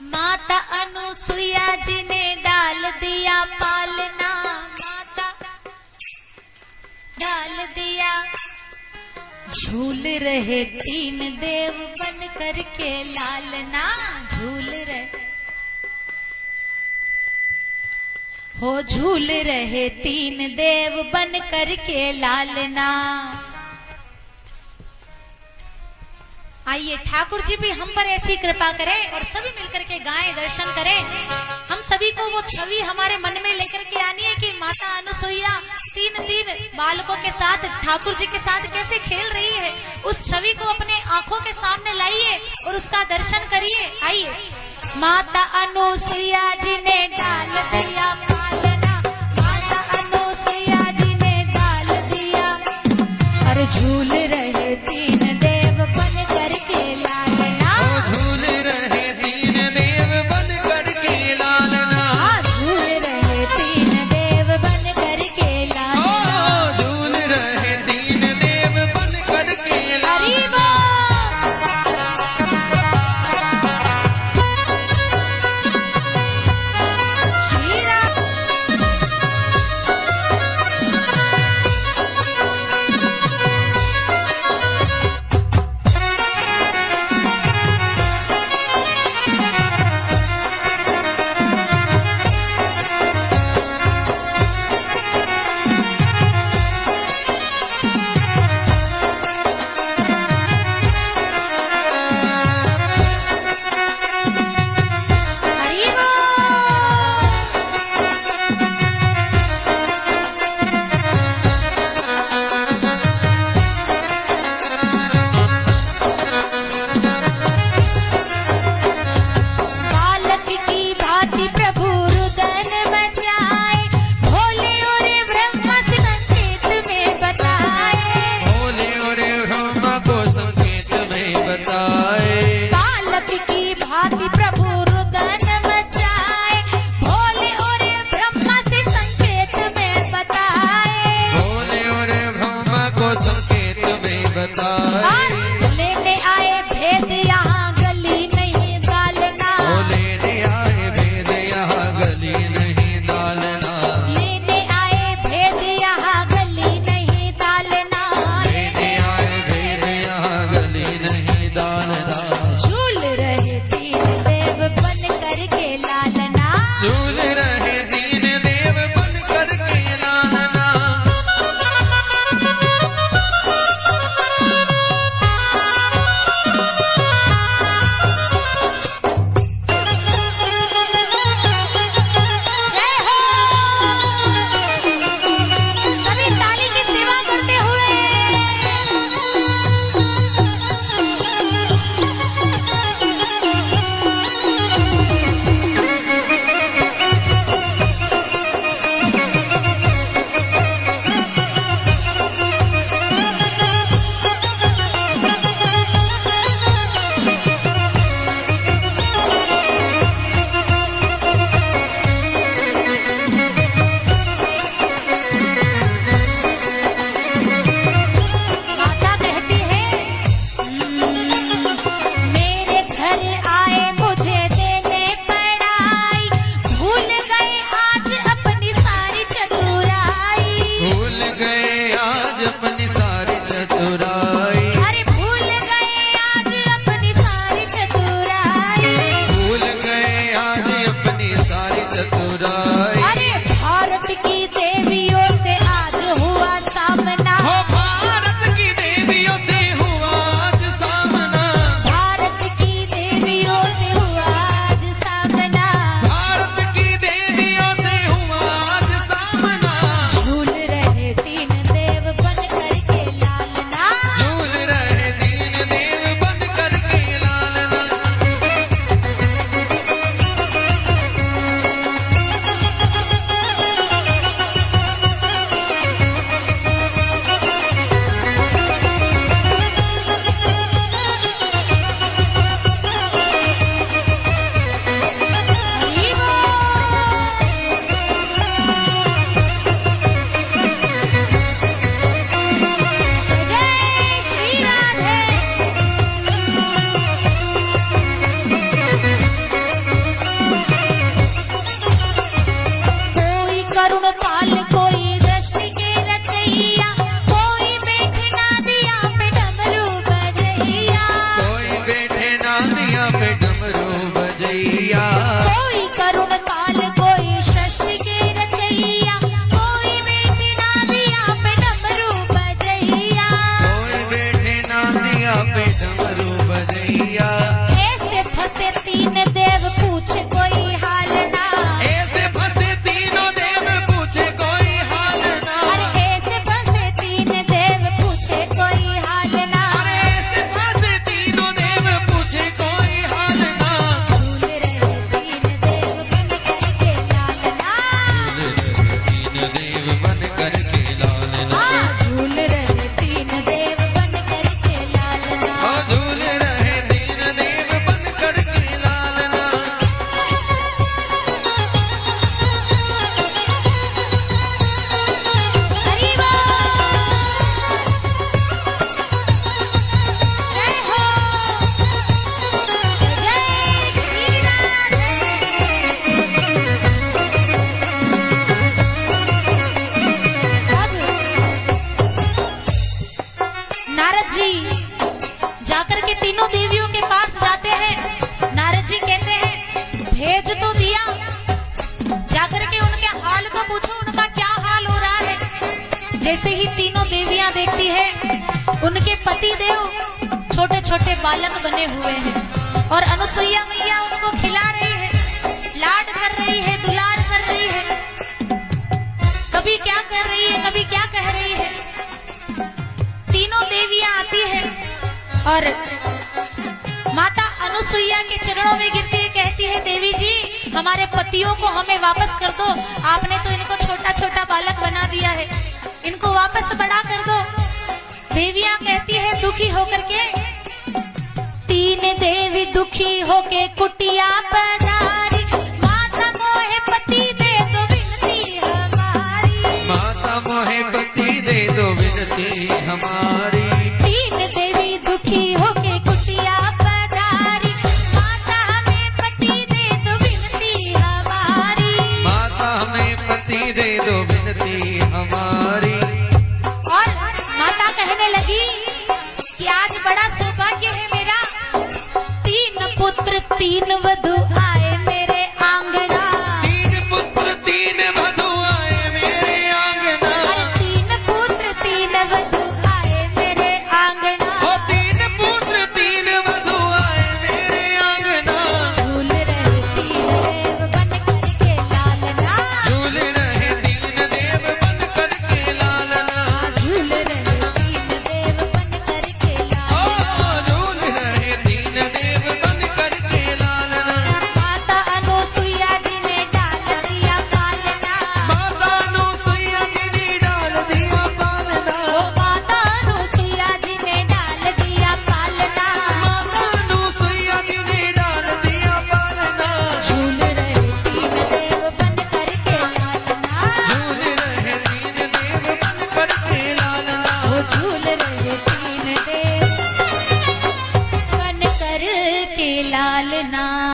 माता अनुसुईया जी ने डाल दिया पालना, माता डाल दिया। झूल रहे तीन देव बन करके लालना, झूल रहे हो, झूल रहे तीन देव बन करके लालना। आइए ठाकुर जी भी हम पर ऐसी कृपा करें और सभी मिलकर के गाएं, दर्शन करें। हम सभी को वो छवि हमारे मन में लेकर के आनी है कि माता अनुसुईया तीन बालकों के साथ ठाकुर जी के साथ कैसे खेल रही है। उस छवि को अपने आंखों के सामने लाइए और उसका दर्शन करिए। आइए, माता अनुसुईया जी ने डाल दिया पालना, माता अनुसुईया जी ने डाल दिया। और झूल रहे तीन देव बन करके लालना, झूल रहे तीन देव बन करके लालना, झूल रहे तीन देव बन करके लालना, झूल रहे तीन देव बन करके लालना। नदिया पे डमरू बजैया। कोई करुण काल कोई सृष्टि के रचैया, कोई बैठे नदिया पे डमरू बजैया। कोई बैठे नदिया पे डमरू बजैया। ऐसे फंसे तीन देव पूछे कोई हाल ना, ऐसे फंसे तीनों देव पूछे कोई हाल ना। अरे ऐसे फंसे तीन देव पूछे कोई हाल ना। अरे ऐसे फंसे तीनों देव पूछे कोई हाल ना। झूल रहे तीन देव बन करके लालना, तीन देव बन करके लालना। झूल रहे तीन देव बन करके लालना। झूल रहे तीन देव बन करके लालना। हरि बोल, जय हो, जय श्री राम। नारद जी जाकर के तीनों देवियों के पास जाते हैं। नारद जी कहते हैं भेज तो दिया, जाकर के उनके हाल को पूछो, उनका क्या हाल हो रहा है। जैसे ही तीनों देवियां देखती है उनके पति देव छोटे छोटे बालक बने हुए हैं और अनुसुईया मैया उनको खिला रही है, लाड कर रही है, दुलार कर रही है। कभी क्या कर रही है, कभी क्या कह रही है। तीनों देवियां आती है और माता अनुसुईया के चरणों में गिरती है, कहती है देवी जी हमारे पतियों को हमें वापस कर दो, आपने तो इनको छोटा छोटा बालक बना दिया है, इनको वापस बड़ा कर दो। देवियां कहती है दुखी होकर के, तीन देवी दुखी होके कुटिया पधारी, माता मोहे पति दे दो विनती हमारी। माता मोहे पति दे दो विनती हमारी। तीन देवी दुखी होके कुटिया पधारी, माता हमें पति दे दो विनती हमारी। माता हमें पति दे दो विनती हमारी। और माता कहने लगी कि आज बड़ा सौभाग्य है मेरा, तीन पुत्र तीन वधू